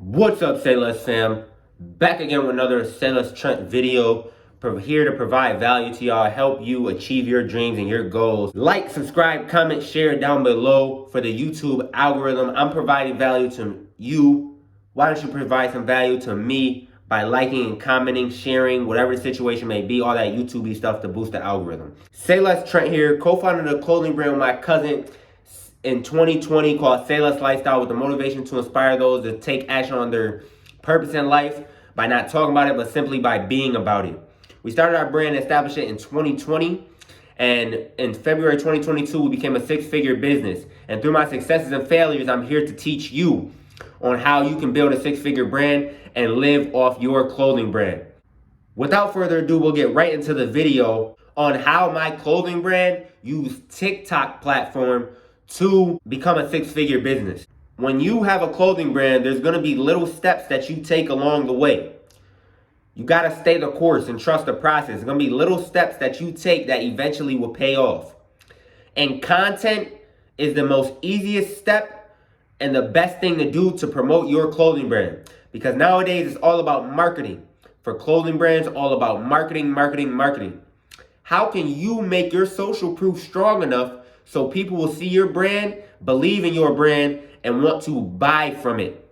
What's up, Say Less fam? Back again with another Say Less Trent video. Here to provide value to y'all, help you achieve your dreams and your goals. Like, subscribe, comment, share down below for the YouTube algorithm. I'm providing value to you. Why don't you provide some value to me by liking and commenting, sharing, whatever the situation may be, all that YouTube-y stuff to boost the algorithm. Say Less Trent here, co-founder of the clothing brand with my cousin in 2020 called Say Less Lifestyle, with the motivation to inspire those to take action on their purpose in life by not talking about it, but simply by being about it. We started our brand and established it in 2020. And in February 2022, we became a six-figure business. And through my successes and failures, I'm here to teach you on how you can build a six-figure brand and live off your clothing brand. Without further ado, we'll get right into the video on how my clothing brand used TikTok platform to become a six-figure business. When you have a clothing brand, there's gonna be little steps that you take along the way. You gotta stay the course and trust the process. There's gonna be little steps that you take that eventually will pay off. And content is the most easiest step and the best thing to do to promote your clothing brand. Because nowadays it's all about marketing. For clothing brands, all about marketing, marketing, marketing. How can you make your social proof strong enough so people will see your brand, believe in your brand, and want to buy from it?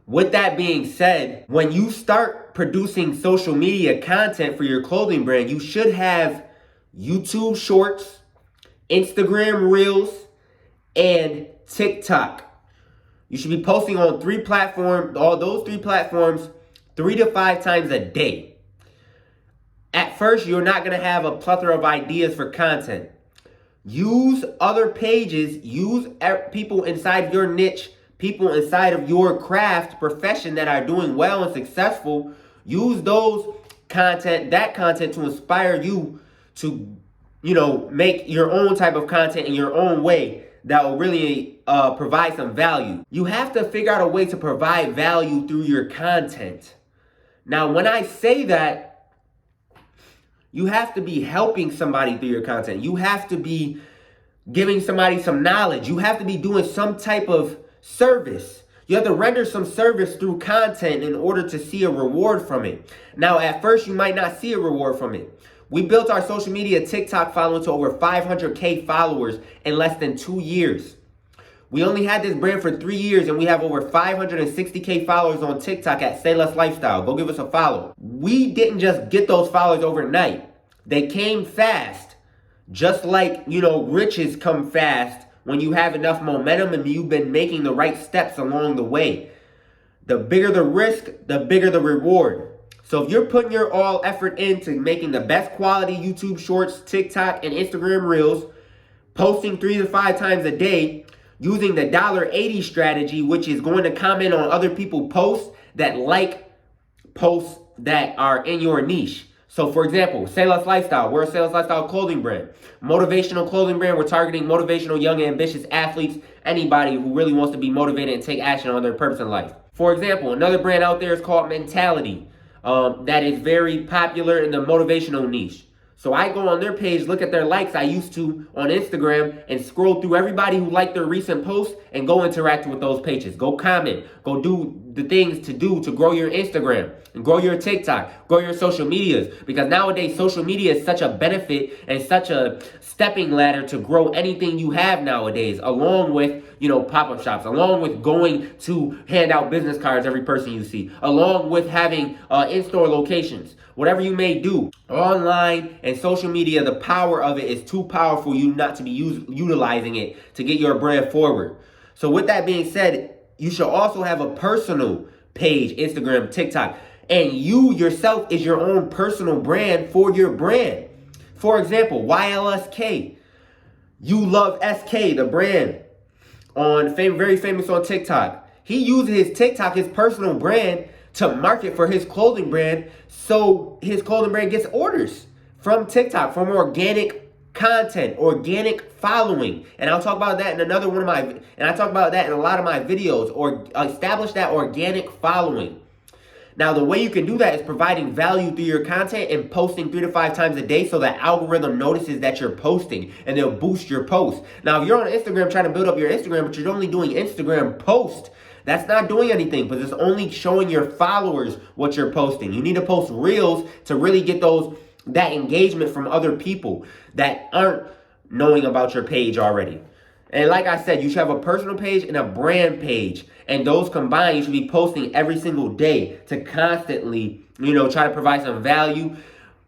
With that being said, when you start producing social media content for your clothing brand, you should have YouTube Shorts, Instagram Reels, and TikTok. You should be posting on all those three platforms 3 to 5 times a day. At first, you're not going to have a plethora of ideas for content. Use other pages, use people inside your niche, people inside of your craft profession that are doing well and successful. Use that content to inspire you to, make your own type of content in your own way that will really provide some value. You have to figure out a way to provide value through your content. Now, when I say that, you have to be helping somebody through your content. You have to be giving somebody some knowledge. You have to be doing some type of service. You have to render some service through content in order to see a reward from it. Now, at first, you might not see a reward from it. We built our social media TikTok following to over 500K followers in less than 2 years. We only had this brand for 3 years, and we have over 560K followers on TikTok at Say Less Lifestyle. Go give us a follow. We didn't just get those followers overnight. They came fast. Just like, riches come fast when you have enough momentum and you've been making the right steps along the way. The bigger the risk, the bigger the reward. So if you're putting your all effort into making the best quality YouTube Shorts, TikTok, and Instagram Reels, posting 3 to 5 times a day, using the $80 strategy, which is going to comment on other people's posts that posts that are in your niche. So for example, Say Less Lifestyle, we're a Say Less Lifestyle clothing brand. Motivational clothing brand, we're targeting motivational, young, ambitious athletes, anybody who really wants to be motivated and take action on their purpose in life. For example, another brand out there is called Mentality, that is very popular in the motivational niche. So I go on their page, look at their likes I used to on Instagram, and scroll through everybody who liked their recent posts and go interact with those pages. Go comment. Go do the things to do to grow your Instagram and grow your TikTok, grow your social medias. Because nowadays, social media is such a benefit and such a stepping ladder to grow anything you have nowadays, along with, pop-up shops, along with going to hand out business cards every person you see, along with having in-store locations. Whatever you may do, online and social media, the power of it is too powerful for you not to be utilizing it to get your brand forward. So with that being said, you should also have a personal page, Instagram, TikTok, and you yourself is your own personal brand for your brand. For example, YLSK. You Love SK, the brand, very famous on TikTok. He uses his TikTok, his personal brand, to market for his clothing brand, so his clothing brand gets orders from TikTok, from organic content, organic following. And I'll talk about that in I talk about that in a lot of my videos, or establish that organic following. Now, the way you can do that is providing value through your content and posting 3 to 5 times a day so that algorithm notices that you're posting and they'll boost your posts. Now, if you're on Instagram trying to build up your Instagram, but you're only doing Instagram posts, That's not doing anything because it's only showing your followers what you're posting. You need to post reels to really get that engagement from other people that aren't knowing about your page already. And like I said, you should have a personal page and a brand page. And those combined, you should be posting every single day to constantly, try to provide some value.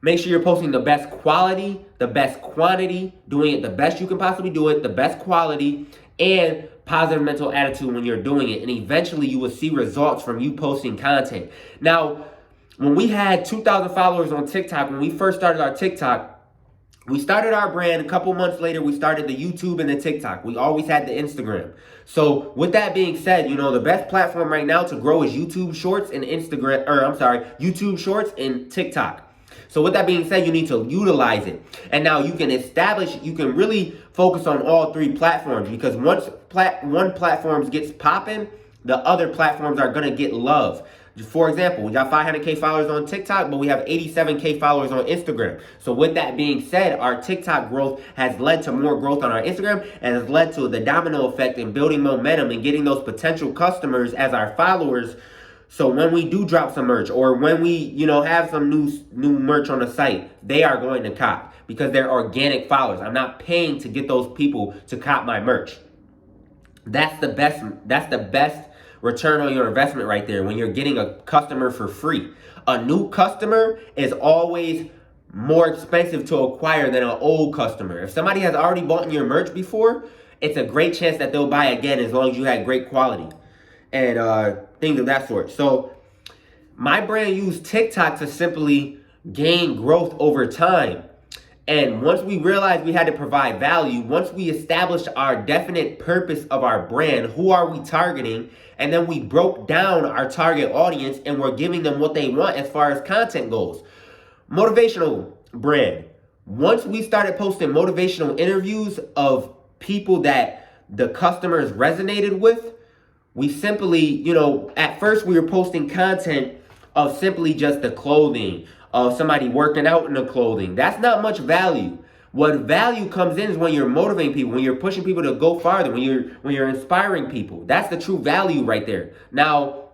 Make sure you're posting the best quality, the best quantity, doing it the best you can possibly do it, the best quality, and positive mental attitude when you're doing it. And eventually you will see results from you posting content. Now, when we had 2,000 followers on TikTok, when we first started our TikTok, we started our brand. A couple months later, we started the YouTube and the TikTok. We always had the Instagram. So with that being said, the best platform right now to grow is YouTube Shorts and YouTube Shorts and TikTok. So with that being said, you need to utilize it. And now you can really focus on all three platforms, because once one platform gets popping, the other platforms are going to get love. For example, we got 500K followers on TikTok, but we have 87K followers on Instagram. So with that being said, our TikTok growth has led to more growth on our Instagram and has led to the domino effect in building momentum and getting those potential customers as our followers. So when we do drop some merch, or when we, have some new merch on the site, they are going to cop because they're organic followers. I'm not paying to get those people to cop my merch. That's the best return on your investment right there, when you're getting a customer for free. A new customer is always more expensive to acquire than an old customer. If somebody has already bought your merch before, it's a great chance that they'll buy again as long as you had great quality and things of that sort. So my brand used TikTok to simply gain growth over time. And once we realized we had to provide value, once we established our definite purpose of our brand, who are we targeting? And then we broke down our target audience and we're giving them what they want as far as content goes. Motivational brand. Once we started posting motivational interviews of people that the customers resonated with, we simply, at first we were posting content of simply just the clothing, of somebody working out in the clothing. That's not much value. What value comes in is when you're motivating people, when you're pushing people to go farther, when you're inspiring people. That's the true value right there. Now,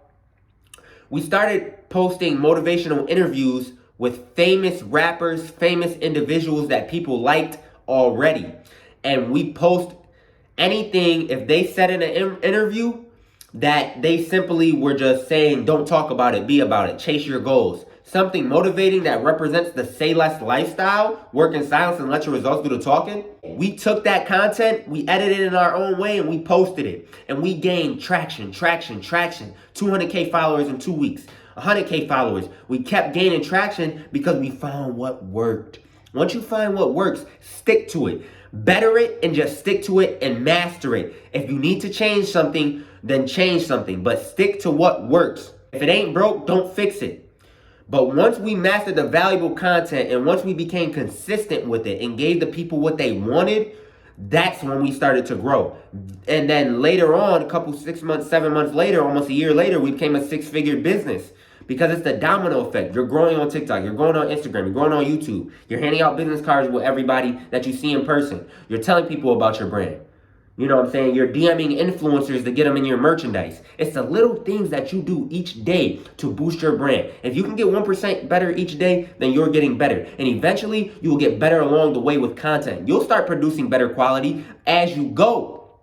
we started posting motivational interviews with famous rappers, famous individuals that people liked already. And we post anything, if they said in an interview that they simply were just saying, don't talk about it, be about it, chase your goals. Something motivating that represents the say less lifestyle, work in silence and let your results do the talking. We took that content, we edited it in our own way, and we posted it. And we gained traction. 200K followers in 2 weeks, 100K followers. We kept gaining traction because we found what worked. Once you find what works, stick to it. Better it and just stick to it and master it. If you need to change something, then change something. But stick to what works. If it ain't broke, don't fix it. But once we mastered the valuable content and once we became consistent with it and gave the people what they wanted, that's when we started to grow. And then later on, 6 months, 7 months later, almost a year later, we became a 6-figure business. Because it's the domino effect. You're growing on TikTok, you're growing on Instagram, you're growing on YouTube. You're handing out business cards with everybody that you see in person. You're telling people about your brand. You know what I'm saying? You're DMing influencers to get them in your merchandise. It's the little things that you do each day to boost your brand. If you can get 1% better each day, then you're getting better. And eventually, you will get better along the way with content. You'll start producing better quality as you go.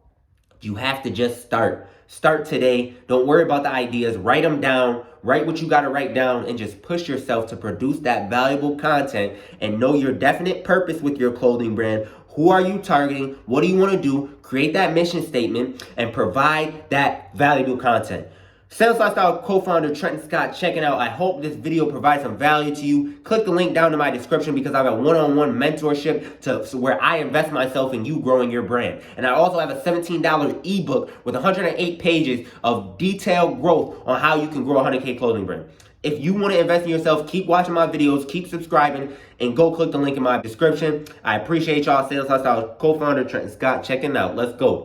You have to just start. Start today. Don't worry about the ideas. Write them down. Write what you got to write down and just push yourself to produce that valuable content and know your definite purpose with your clothing brand. Who are you targeting? What do you want to do? Create that mission statement and provide that valuable content. Sales Lifestyle co-founder Trenton Scott checking out. I hope this video provides some value to you. Click the link down in my description because I have a one-on-one mentorship to where I invest myself in you growing your brand. And I also have a $17 ebook with 108 pages of detailed growth on how you can grow a 100K clothing brand. If you want to invest in yourself, keep watching my videos, keep subscribing, and go click the link in my description. I appreciate y'all. Sales Lifestyle co-founder Trenton Scott checking out. Let's go.